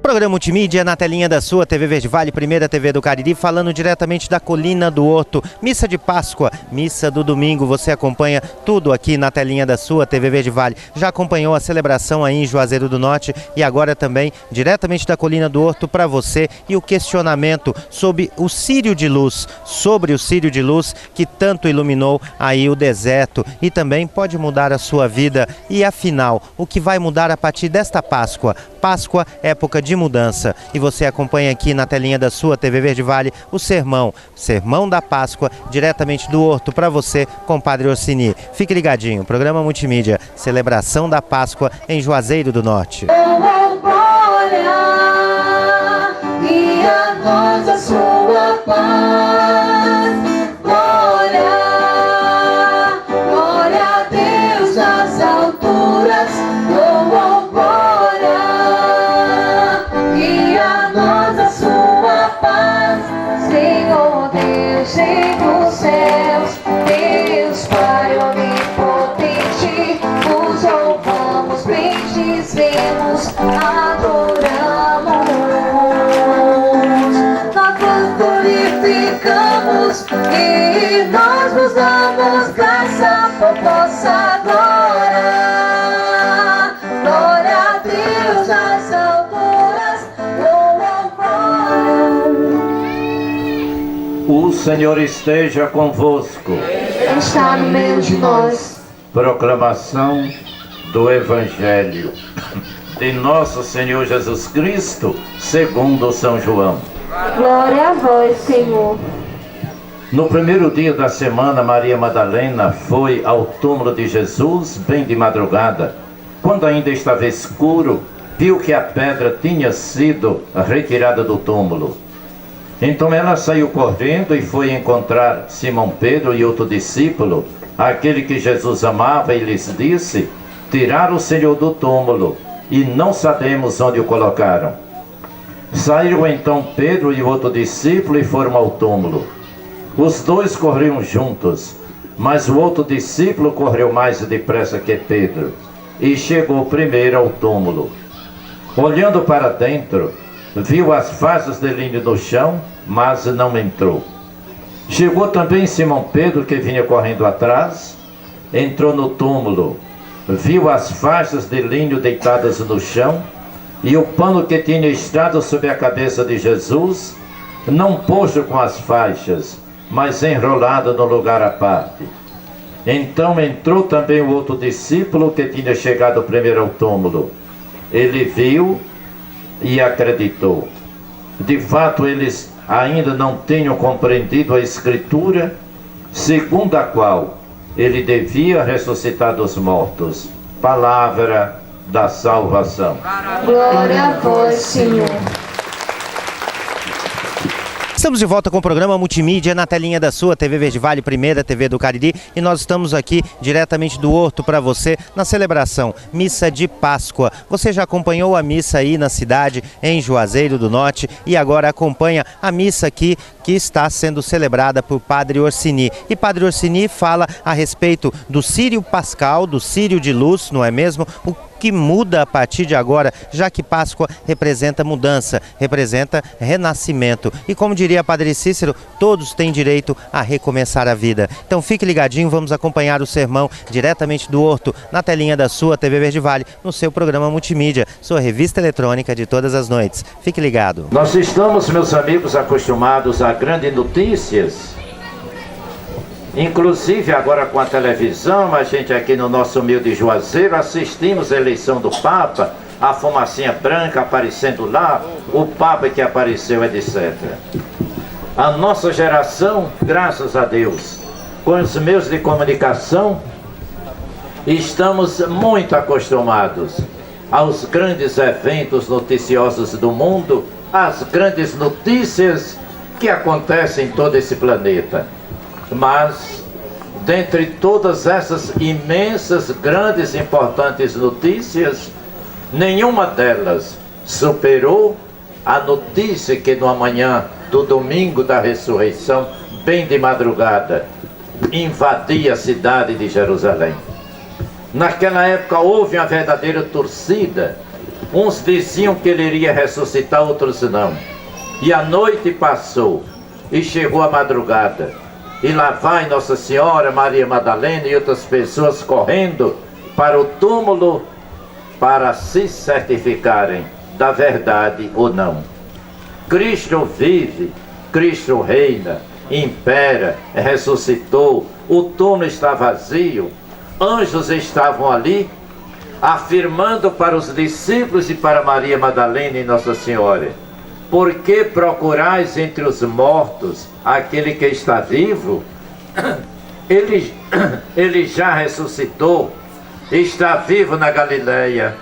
Programa Multimídia na telinha da sua TV Verde Vale, primeira TV do Cariri, falando diretamente da Colina do Horto. Missa de Páscoa, missa do domingo, você acompanha tudo aqui na telinha da sua TV Verde Vale. Já acompanhou a celebração aí em Juazeiro do Norte e agora também diretamente da Colina do Horto para você e o questionamento sobre o círio de luz, que tanto iluminou aí o deserto e também pode mudar a sua vida. E afinal, o que vai mudar a partir desta Páscoa? Páscoa, época de mudança. E você acompanha aqui na telinha da sua TV Verde Vale o sermão da Páscoa, diretamente do Horto para você com o Padre Orsini. Fique ligadinho, programa Multimídia, celebração da Páscoa em Juazeiro do Norte. E a nós a sua paz, glória a Deus nas alturas, glória, e a nós a sua paz, Senhor Deus dos céus, Deus Pai onipotente, nos louvamos, bendizemos, adoramos. E nós vos damos graça por vossa glória. Glória a Deus nas alturas, O Senhor esteja convosco. Está no meio de nós. Proclamação do Evangelho de nosso Senhor Jesus Cristo, segundo São João. Glória a vós, Senhor. No primeiro dia da semana, Maria Madalena foi ao túmulo de Jesus bem de madrugada. Quando ainda estava escuro, viu que a pedra tinha sido retirada do túmulo. Então ela saiu correndo e foi encontrar Simão Pedro e outro discípulo, aquele que Jesus amava, e lhes disse: tiraram o Senhor do túmulo e não sabemos onde o colocaram. Saíram então Pedro e o outro discípulo e foram ao túmulo. Os dois corriam juntos, mas o outro discípulo correu mais depressa que Pedro e chegou primeiro ao túmulo. Olhando para dentro, viu as faixas de linho no chão, mas não entrou. Chegou também Simão Pedro, que vinha correndo atrás, entrou no túmulo, viu as faixas de linho deitadas no chão e o pano que tinha estado sobre a cabeça de Jesus, não posto com as faixas, mas enrolado no lugar à parte. Então entrou também o outro discípulo que tinha chegado primeiro ao túmulo. Ele viu e acreditou. De fato, eles ainda não tinham compreendido a Escritura, segundo a qual ele devia ressuscitar dos mortos. Palavra da salvação. Glória a vós, Senhor. Estamos de volta com o programa Multimídia na telinha da sua TV Verde Vale, primeira TV do Cariri, e nós estamos aqui diretamente do Horto para você na celebração Missa de Páscoa. Você já acompanhou a missa aí na cidade, em Juazeiro do Norte, e agora acompanha a missa aqui que está sendo celebrada por Padre Orsini. E Padre Orsini fala a respeito do Círio Pascal, do Círio de Luz, não é mesmo? O que muda a partir de agora, já que Páscoa representa mudança, representa renascimento. E como diria Padre Cícero, todos têm direito a recomeçar a vida. Então fique ligadinho, vamos acompanhar o sermão diretamente do Horto, na telinha da sua TV Verde Vale, no seu programa Multimídia, sua revista eletrônica de todas as noites. Fique ligado. Nós estamos, meus amigos, acostumados a grandes notícias. Inclusive agora com a televisão, a gente aqui no nosso humilde Juazeiro assistimos a eleição do Papa, a fumacinha branca aparecendo lá, o Papa que apareceu, etc. A nossa geração, graças a Deus, com os meios de comunicação, estamos muito acostumados aos grandes eventos noticiosos do mundo, às grandes notícias que acontecem em todo esse planeta. Mas, dentre todas essas imensas, grandes, importantes notícias, nenhuma delas superou a notícia que no amanhã do domingo da ressurreição, bem de madrugada, invadia a cidade de Jerusalém. Naquela época houve uma verdadeira torcida Uns diziam que ele iria ressuscitar, outros não. E a noite passou, e chegou a madrugada. E lá vai Nossa Senhora, Maria Madalena e outras pessoas correndo para o túmulo para se certificarem da verdade ou não. Cristo vive, Cristo reina, impera, ressuscitou, o túmulo está vazio, anjos estavam ali, afirmando para os discípulos e para Maria Madalena e Nossa Senhora: por que procurais entre os mortos aquele que está vivo? Ele já ressuscitou, está vivo na Galileia,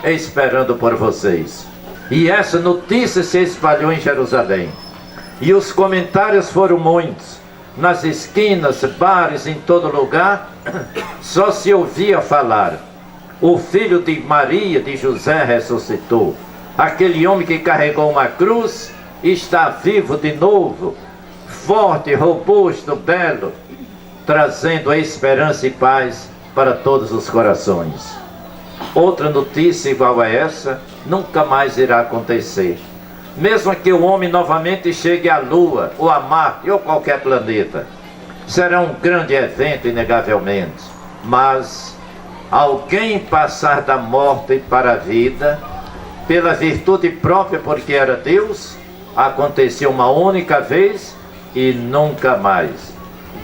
esperando por vocês. E essa notícia se espalhou em Jerusalém. E os comentários foram muitos. Nas esquinas, bares, em todo lugar, só se ouvia falar: o filho de Maria, de José, ressuscitou. Aquele homem que carregou uma cruz está vivo de novo, forte, robusto, belo, trazendo esperança e paz para todos os corações. Outra notícia igual a essa nunca mais irá acontecer. Mesmo que o homem novamente chegue à Lua, ou a Marte, ou qualquer planeta, será um grande evento, inegavelmente. Mas alguém passar da morte para a vida, pela virtude própria, porque era Deus, aconteceu uma única vez e nunca mais.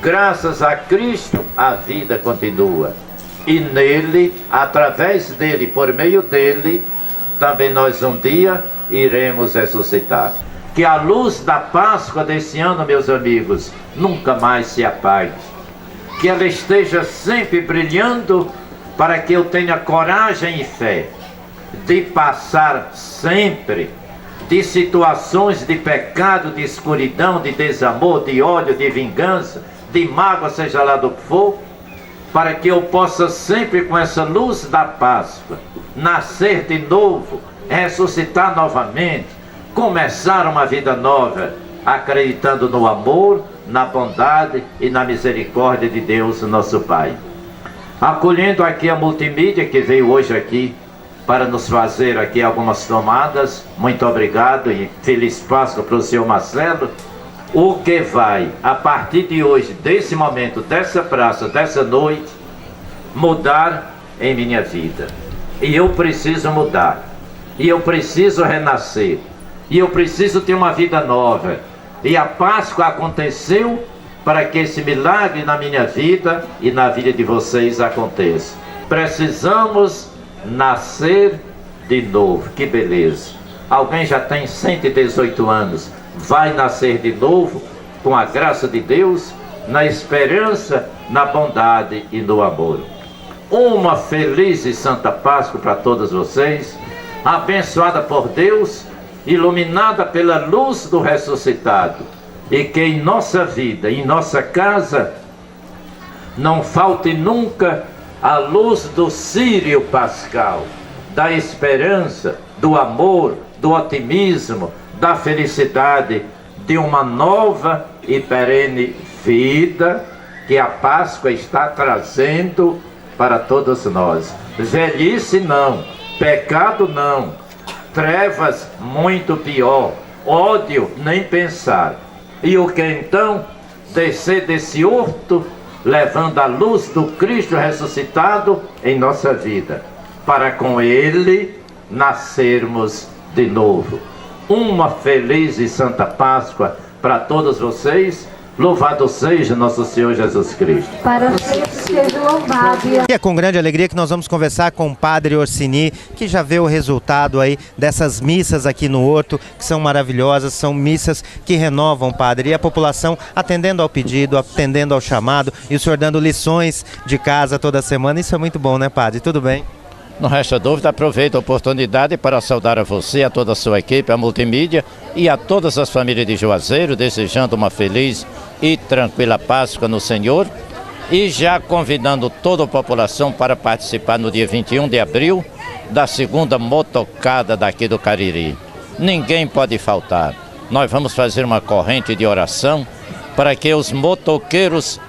Graças a Cristo, a vida continua. E nele, através dele, por meio dele, também nós um dia iremos ressuscitar. Que a luz da Páscoa desse ano, meus amigos, nunca mais se apague. Que ela esteja sempre brilhando, para que eu tenha coragem e fé de passar sempre de situações de pecado, de escuridão, de desamor, de ódio, de vingança, de mágoa, seja lá do que for, para que eu possa sempre, com essa luz da Páscoa, nascer de novo, ressuscitar novamente, começar uma vida nova, acreditando no amor, na bondade e na misericórdia de Deus, nosso Pai. Acolhendo aqui a multimídia que veio hoje aqui para nos fazer aqui algumas tomadas, muito obrigado e feliz Páscoa para o senhor Marcelo. O que vai, a partir de hoje, desse momento, dessa praça, dessa noite, mudar em minha vida. E eu preciso mudar. E eu preciso renascer. E eu preciso ter uma vida nova. E a Páscoa aconteceu para que esse milagre na minha vida e na vida de vocês aconteça. Precisamos nascer de novo. Que beleza. Alguém já tem 118 anos. Vai nascer de novo, com a graça de Deus, na esperança, na bondade e no amor. Uma feliz e santa Páscoa para todos vocês, abençoada por Deus, iluminada pela luz do ressuscitado, e que em nossa vida, em nossa casa, não falte nunca a luz do círio pascal, da esperança, do amor, do otimismo, da felicidade, de uma nova e perene vida que a Páscoa está trazendo para todos nós. Velhice não, pecado não, trevas muito pior, ódio nem pensar. E o que então? Descer desse horto, levando a luz do Cristo ressuscitado em nossa vida, para com Ele nascermos de novo. Uma feliz e santa Páscoa para todos vocês. Louvado seja nosso Senhor Jesus Cristo. Para sempre seja louvado. E é com grande alegria que nós vamos conversar com o Padre Orsini, que já vê o resultado aí dessas missas aqui no Horto, que são maravilhosas, são missas que renovam, Padre, e a população atendendo ao pedido, atendendo ao chamado, e o senhor dando lições de casa toda semana. Isso é muito bom, né, Padre? Tudo bem? Não resta dúvida, aproveito a oportunidade para saudar a você, a toda a sua equipe, a multimídia e a todas as famílias de Juazeiro, desejando uma feliz e tranquila Páscoa no Senhor e já convidando toda a população para participar no dia 21 de abril da segunda motocada daqui do Cariri. Ninguém pode faltar. Nós vamos fazer uma corrente de oração para que os motoqueiros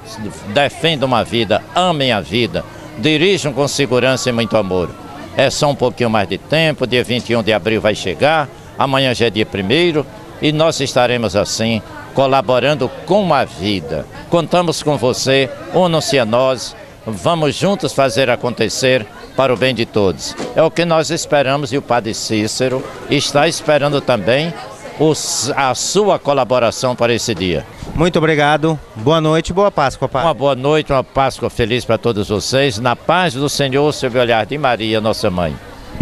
defendam uma vida, amem a vida, dirijam com segurança e muito amor. É só um pouquinho mais de tempo, dia 21 de abril vai chegar, amanhã já é dia 1º e nós estaremos assim, colaborando com a vida. Contamos com você, una-se a nós, vamos juntos fazer acontecer para o bem de todos. É o que nós esperamos e o Padre Cícero está esperando também a sua colaboração para esse dia. Muito obrigado, boa noite, boa Páscoa, Padre. Uma boa noite, uma Páscoa feliz para todos vocês, na paz do Senhor, sob o olhar de Maria, nossa mãe.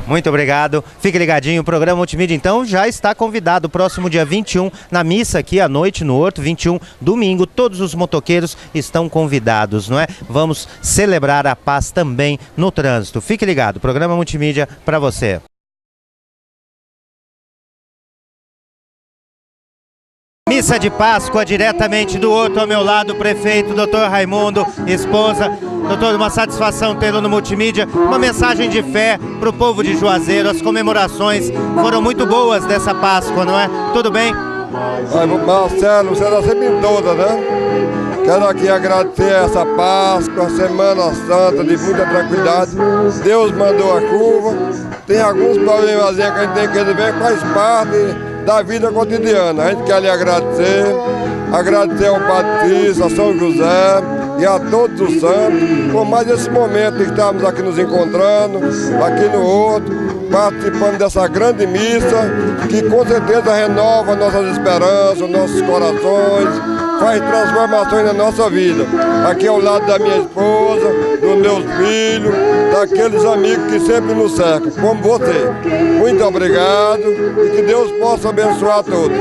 Muito obrigado, fique ligadinho, o programa Multimídia então já está convidado, próximo dia 21, na missa aqui à noite no Horto, 21, domingo, todos os motoqueiros estão convidados, não é? Vamos celebrar a paz também no trânsito. Fique ligado, programa Multimídia para você. Missa de Páscoa, diretamente do Horto, ao meu lado, o prefeito, doutor Raimundo, esposa. Doutor, uma satisfação tê-lo no Multimídia. Uma mensagem de fé para o povo de Juazeiro. As comemorações foram muito boas dessa Páscoa, não é? Tudo bem? Marcelo, você está sempre em toda, né? Quero aqui agradecer essa Páscoa, Semana Santa, de muita tranquilidade. Deus mandou a chuva. Tem alguns problemas que a gente tem que resolver, faz parte da vida cotidiana. A gente quer lhe agradecer ao Batista, a São José e a todos os santos, por mais esse momento que estamos aqui nos encontrando, aqui no Horto, participando dessa grande missa, que com certeza renova nossas esperanças, nossos corações, faz transformações na nossa vida. Aqui ao lado da minha esposa, dos meus filhos, daqueles amigos que sempre nos cercam, como você. Muito obrigado e que Deus possa abençoar a todos.